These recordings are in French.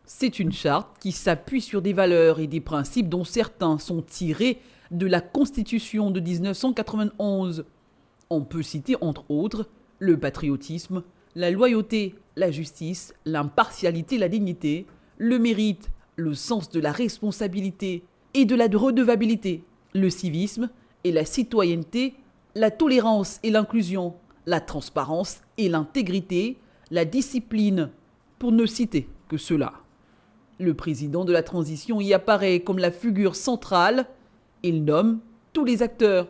C'est une charte qui s'appuie sur des valeurs et des principes dont certains sont tirés de la Constitution de 1991. On peut citer entre autres le patriotisme, la loyauté, la justice, l'impartialité, la dignité, le mérite, le sens de la responsabilité et de la redevabilité, le civisme et la citoyenneté, la tolérance et l'inclusion, la transparence et l'intégrité, la discipline, pour ne citer que cela. Le président de la transition y apparaît comme la figure centrale. Il nomme tous les acteurs.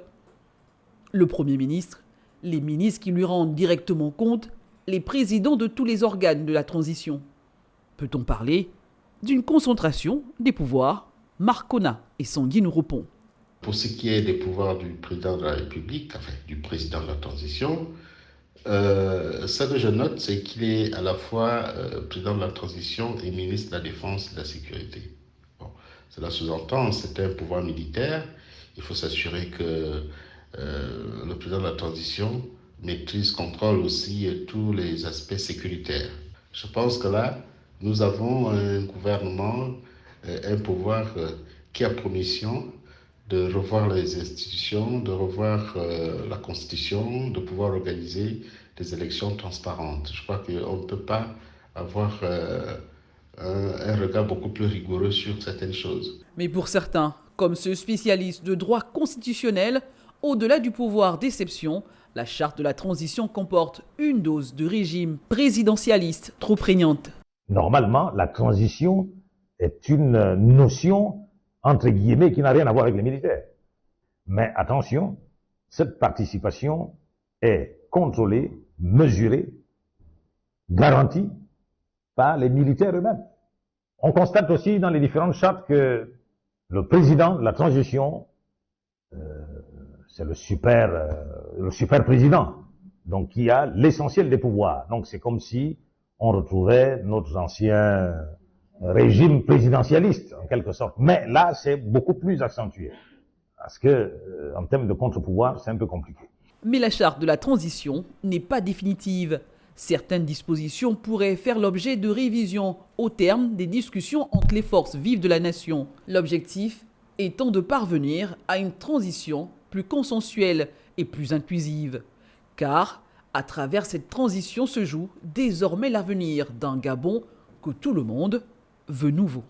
Le Premier ministre, les ministres qui lui rendent directement compte, les présidents de tous les organes de la transition. Peut-on parler d'une concentration des pouvoirs? Marcona et Sandine Roupon. Pour ce qui est des pouvoirs du président de la République, enfin du président de la transition, ce que je note, c'est qu'il est à la fois président de la transition et ministre de la Défense et de la Sécurité. Bon, cela sous-entend, c'est un pouvoir militaire. Il faut s'assurer que le président de la transition maîtrise, contrôle aussi tous les aspects sécuritaires. Je pense que là, nous avons un gouvernement, un pouvoir qui a pour mission de revoir les institutions, de revoir la Constitution, de pouvoir organiser des élections transparentes. Je crois qu'on ne peut pas avoir un regard beaucoup plus rigoureux sur certaines choses. Mais pour certains, comme ce spécialiste de droit constitutionnel, au-delà du pouvoir d'exception, la charte de la transition comporte une dose de régime présidentialiste trop prégnante. Normalement, la transition est une notion, entre guillemets, qui n'a rien à voir avec les militaires. Mais attention, cette participation est contrôlée, mesurée, garantie par les militaires eux-mêmes. On constate aussi dans les différentes chartes que le président de la transition, c'est le super président, donc qui a l'essentiel des pouvoirs. Donc c'est comme si on retrouvait notre ancien régime présidentialiste, en quelque sorte. Mais là, c'est beaucoup plus accentué. Parce que, en termes de contre-pouvoir, c'est un peu compliqué. Mais la charte de la transition n'est pas définitive. Certaines dispositions pourraient faire l'objet de révision au terme des discussions entre les forces vives de la nation. L'objectif étant de parvenir à une transition plus consensuelle et plus inclusive. Car, à travers cette transition se joue désormais l'avenir d'un Gabon que tout le monde veut nouveau.